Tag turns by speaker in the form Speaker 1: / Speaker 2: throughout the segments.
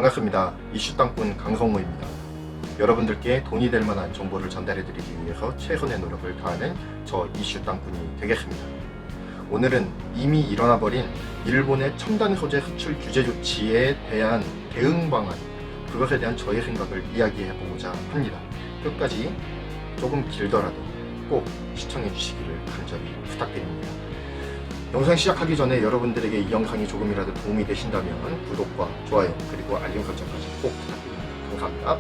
Speaker 1: 반갑습니다. 이슈 땅꾼 강성호입니다. 여러분들께 돈이 될 만한 정보를 전달해드리기 위해서 최선의 노력을 다하는 저 이슈 땅꾼이 되겠습니다. 오늘은 이미 일어나버린 일본의 첨단 소재 수출 규제 조치에 대한 대응 방안, 그것에 대한 저의 생각을 이야기해보고자 합니다. 끝까지 조금 길더라도 꼭 시청해 주시기를 간절히 부탁드립니다. 영상 시작하기 전에 여러분들에게 이 영상이 조금이라도 도움이 되신다면 구독과 좋아요 그리고 알림 설정까지 꼭 부탁드립니다. 감사합니다.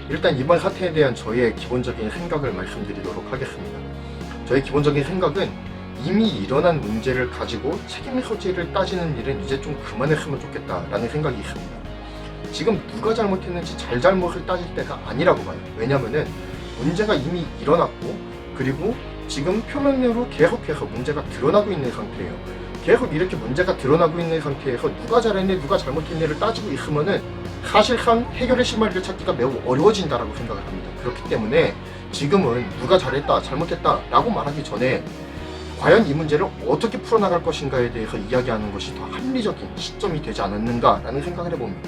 Speaker 1: 일단 이번 사태에 대한 저의 기본적인 생각을 말씀드리도록 하겠습니다. 저의 기본적인 생각은 이미 일어난 문제를 가지고 책임 소재를 따지는 일은 이제 좀 그만했으면 좋겠다라는 생각이 있습니다. 지금 누가 잘못했는지 잘잘못을 따질 때가 아니라고 봐요. 왜냐면은 문제가 이미 일어났고, 그리고 지금 표면으로 계속해서 문제가 드러나고 있는 상태예요. 계속 이렇게 문제가 드러나고 있는 상태에서 누가 잘했네 누가 잘못했네를 따지고 있으면은 사실상 해결의 실마리를 찾기가 매우 어려워진다라고 생각을 합니다. 그렇기 때문에 지금은 누가 잘했다 잘못했다 라고 말하기 전에 과연 이 문제를 어떻게 풀어나갈 것인가에 대해서 이야기하는 것이 더 합리적인 시점이 되지 않았는가 라는 생각을 해봅니다.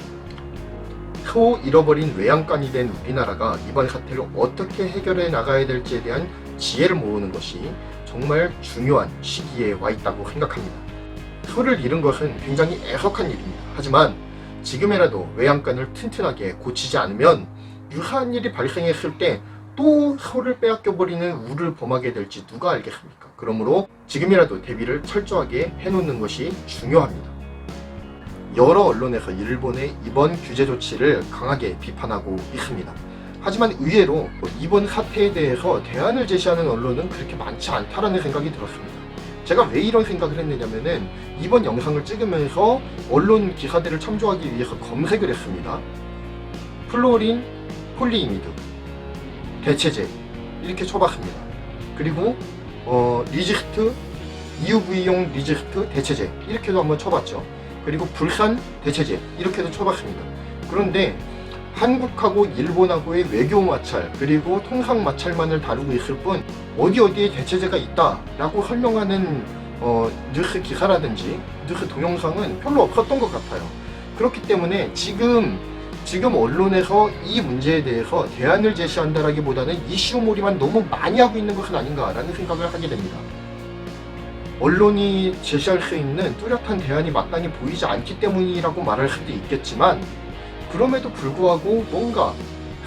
Speaker 1: 소 잃어버린 외양간이 된 우리나라가 이번 사태를 어떻게 해결해 나가야 될지에 대한 지혜를 모으는 것이 정말 중요한 시기에 와 있다고 생각합니다. 소를 잃은 것은 굉장히 애석한 일입니다. 하지만 지금이라도 외양간을 튼튼하게 고치지 않으면 유사한 일이 발생했을 때 또 소를 빼앗겨버리는 우를 범하게 될지 누가 알겠습니까? 그러므로 지금이라도 대비를 철저하게 해놓는 것이 중요합니다. 여러 언론에서 일본의 이번 규제 조치를 강하게 비판하고 있습니다. 하지만 의외로 이번 사태에 대해서 대안을 제시하는 언론은 그렇게 많지 않다라는 생각이 들었습니다. 제가 왜 이런 생각을 했느냐면은 이번 영상을 찍으면서 언론 기사들을 참조하기 위해서 검색을 했습니다. 플로린 폴리이미드 대체제 이렇게 쳐봤습니다. 그리고 리지스트 EUV용 리지스트 대체제 이렇게도 한번 쳐봤죠. 그리고 불산 대체제 이렇게도 쳐봤습니다. 그런데 한국하고 일본하고의 외교 마찰 그리고 통상 마찰만을 다루고 있을 뿐 어디에 대체제가 있다라고 설명하는 뉴스 기사라든지 뉴스 동영상은 별로 없었던 것 같아요. 그렇기 때문에 지금 언론에서 이 문제에 대해서 대안을 제시한다라기보다는 이슈몰이만 너무 많이 하고 있는 것은 아닌가라는 생각을 하게 됩니다. 언론이 제시할 수 있는 뚜렷한 대안이 마땅히 보이지 않기 때문이라고 말할 수도 있겠지만, 그럼에도 불구하고 뭔가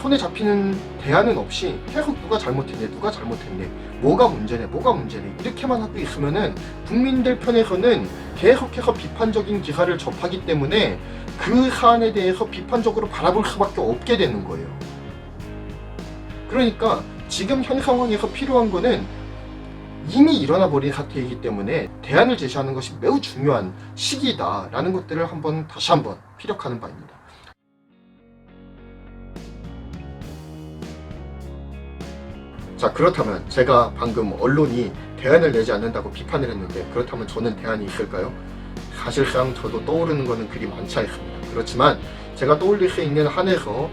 Speaker 1: 손에 잡히는 대안은 없이 계속 누가 잘못했네 뭐가 문제네 이렇게만 하고 있으면은 국민들 편에서는 계속해서 비판적인 기사를 접하기 때문에 그 사안에 대해서 비판적으로 바라볼 수밖에 없게 되는 거예요. 그러니까 지금 현 상황에서 필요한 거는 이미 일어나 버린 사태이기 때문에 대안을 제시하는 것이 매우 중요한 시기다라는 것들을 다시 한번 피력하는 바입니다. 자, 그렇다면 제가 방금 언론이 대안을 내지 않는다고 비판을 했는데, 그렇다면 저는 대안이 있을까요? 사실상 저도 떠오르는 것은 그리 많지 않습니다. 그렇지만 제가 떠올릴 수 있는 한에서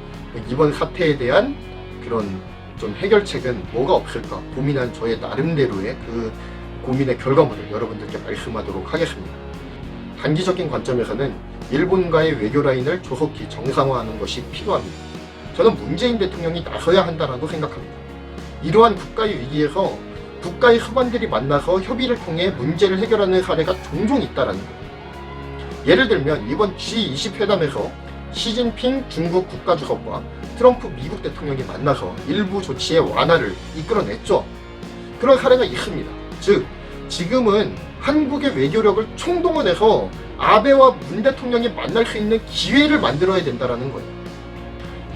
Speaker 1: 이번 사태에 대한 그런 좀 해결책은 뭐가 없을까 고민한 저의 나름대로의 그 고민의 결과물을 여러분들께 말씀하도록 하겠습니다. 단기적인 관점에서는 일본과의 외교 라인을 조속히 정상화하는 것이 필요합니다. 저는 문재인 대통령이 나서야 한다라고 생각합니다. 이러한 국가의 위기에서 국가의 수반들이 만나서 협의를 통해 문제를 해결하는 사례가 종종 있다라는 거예요. 예를 들면 이번 G20 회담에서 시진핑 중국 국가주석과 트럼프 미국 대통령이 만나서 일부 조치의 완화를 이끌어냈죠. 그런 사례가 있습니다. 즉, 지금은 한국의 외교력을 총동원해서 아베와 문 대통령이 만날 수 있는 기회를 만들어야 된다는 거예요.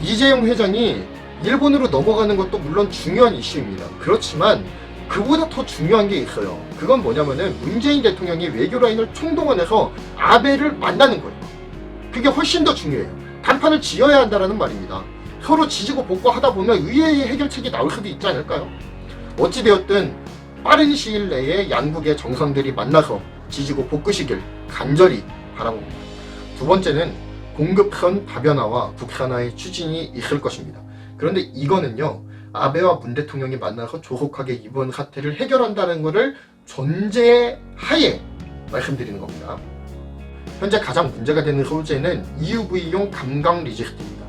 Speaker 1: 이재용 회장이 일본으로 넘어가는 것도 물론 중요한 이슈입니다. 그렇지만 그보다 더 중요한 게 있어요. 그건 뭐냐면은 문재인 대통령이 외교 라인을 총동원해서 아베를 만나는 거예요. 그게 훨씬 더 중요해요. 단판을 지어야 한다는 말입니다. 서로 지지고 볶고 하다 보면 의외의 해결책이 나올 수도 있지 않을까요? 어찌되었든 빠른 시일 내에 양국의 정상들이 만나서 지지고 볶으시길 간절히 바라봅니다. 두 번째는 공급선 다변화와 국산화의 추진이 있을 것입니다. 그런데 이거는요, 아베와 문 대통령이 만나서 조속하게 이번 사태를 해결한다는 것을 전제하에 말씀드리는 겁니다. 현재 가장 문제가 되는 소재는 EUV용 감광 리지스트입니다.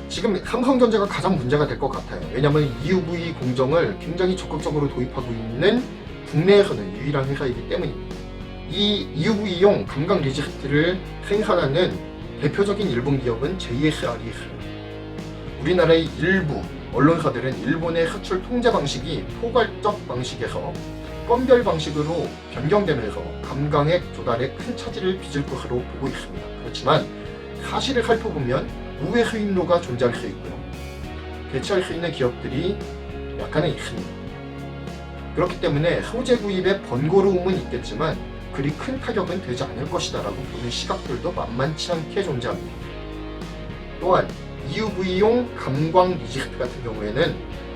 Speaker 1: 지금 삼성전자가 가장 문제가 될 것 같아요. 왜냐하면 EUV 공정을 굉장히 적극적으로 도입하고 있는 국내에서는 유일한 회사이기 때문입니다. 이 EUV용 감광 리지스트를 생산하는 대표적인 일본 기업은 JSR이 있습니다. 우리나라의 일부 언론사들은 일본의 수출 통제 방식이 포괄적 방식에서 건별 방식으로 변경되면서 감광액 조달에 큰 차질을 빚을 것으로 보고 있습니다. 그렇지만 사실을 살펴보면 우회 수입로가 존재할 수 있고요. 대체할 수 있는 기업들이 약간은 있습니다. 그렇기 때문에 소재 구입에 번거로움은 있겠지만 그리 큰 타격은 되지 않을 것이다 라고 보는 시각들도 만만치 않게 존재합니다. 또한 EUV용 감광 리지스트 같은 경우에는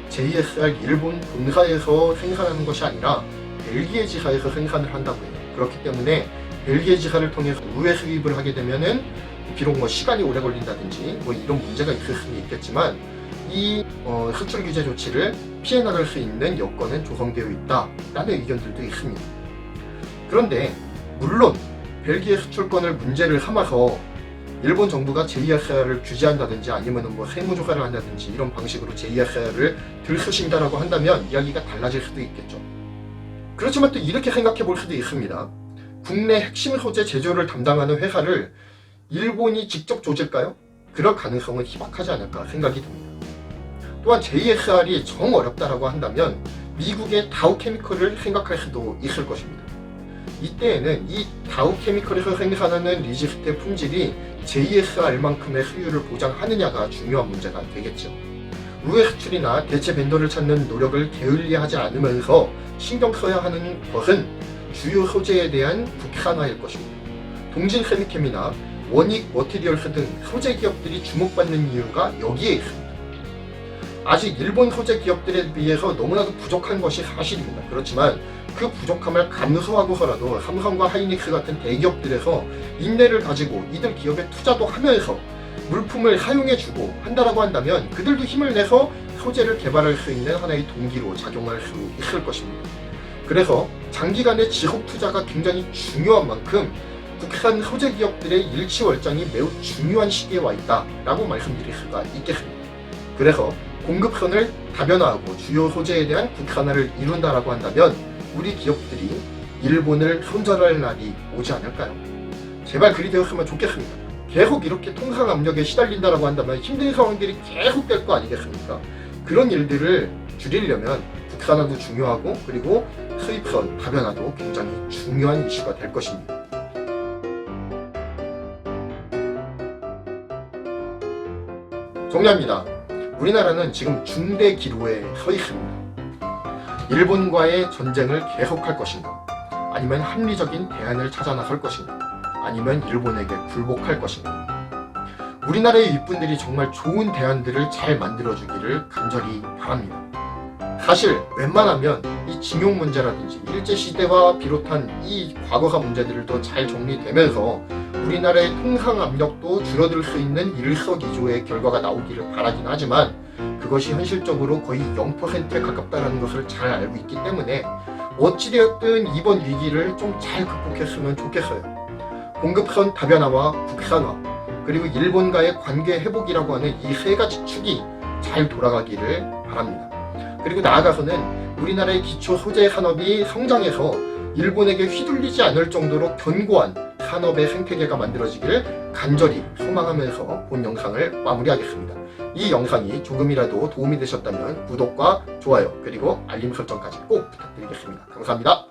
Speaker 1: JSR 일본 본사에서 생산하는 것이 아니라 벨기에 지사에서 생산을 한다고 해요. 그렇기 때문에 벨기에 지사를 통해서 우회 수입을 하게 되면은 비록 시간이 오래 걸린다든지 이런 문제가 있을 수는 있겠지만 이 수출 규제 조치를 피해 나갈 수 있는 여건은 조성되어 있다라는 의견들도 있습니다. 그런데 물론 벨기에 수출권을 문제를 삼아서 일본 정부가 JSR을 규제한다든지 아니면 세무조사를 한다든지 이런 방식으로 JSR을 들쑤신다라고 한다면 이야기가 달라질 수도 있겠죠. 그렇지만 또 이렇게 생각해 볼 수도 있습니다. 국내 핵심 소재 제조를 담당하는 회사를 일본이 직접 조질까요? 그럴 가능성은 희박하지 않을까 생각이 듭니다. 또한 JSR이 정 어렵다라고 한다면 미국의 다우케미컬을 생각할 수도 있을 것입니다. 이때에는 이 다우케미컬에서 생산하는 리지스트의 품질이 JSR만큼의 수율을 보장하느냐가 중요한 문제가 되겠죠. 우회 수출이나 대체 벤더를 찾는 노력을 게을리하지 않으면서 신경 써야 하는 것은 주요 소재에 대한 국산화일 것입니다. 동진 세미캠이나 원익 머티리얼스 등 소재 기업들이 주목받는 이유가 여기에 있습니다. 아직 일본 소재 기업들에 비해서 너무나도 부족한 것이 사실입니다. 그렇지만 그 부족함을 감수하고서라도 삼성과 하이닉스 같은 대기업들에서 인내를 가지고 이들 기업에 투자도 하면서 물품을 사용해주고 한다라고 한다면 그들도 힘을 내서 소재를 개발할 수 있는 하나의 동기로 작용할 수 있을 것입니다. 그래서 장기간의 지속 투자가 굉장히 중요한 만큼 국산 소재 기업들의 일치월장이 매우 중요한 시기에 와 있다라고 말씀드릴 수가 있겠습니다. 그래서 공급선을 다변화하고 주요 소재에 대한 국산화를 이룬다라고 한다면 우리 기업들이 일본을 손절할 날이 오지 않을까요? 제발 그리 되었으면 좋겠습니다. 계속 이렇게 통상 압력에 시달린다라고 한다면 힘든 상황들이 계속될 거 아니겠습니까? 그런 일들을 줄이려면 국산화도 중요하고 그리고 수입선 다변화도 굉장히 중요한 이슈가 될 것입니다. 정리합니다. 우리나라는 지금 중대 기로에 서 있습니다. 일본과의 전쟁을 계속할 것인가? 아니면 합리적인 대안을 찾아 나설 것인가? 아니면 일본에게 굴복할 것인가? 우리나라의 윗분들이 정말 좋은 대안들을 잘 만들어주기를 간절히 바랍니다. 사실 웬만하면 이 징용 문제라든지 일제시대와 비롯한 이 과거사 문제들도 잘 정리되면서 우리나라의 통상 압력도 줄어들 수 있는 일석이조의 결과가 나오기를 바라긴 하지만 그것이 현실적으로 거의 0%에 가깝다는 것을 잘 알고 있기 때문에 어찌되었든 이번 위기를 좀 잘 극복했으면 좋겠어요. 공급선 다변화와 국산화 그리고 일본과의 관계 회복이라고 하는 이 세 가지 축이 잘 돌아가기를 바랍니다. 그리고 나아가서는 우리나라의 기초 소재 산업이 성장해서 일본에게 휘둘리지 않을 정도로 견고한 산업의 생태계가 만들어지기를 간절히 소망하면서 본 영상을 마무리하겠습니다. 이 영상이 조금이라도 도움이 되셨다면 구독과 좋아요 그리고 알림 설정까지 꼭 부탁드리겠습니다. 감사합니다.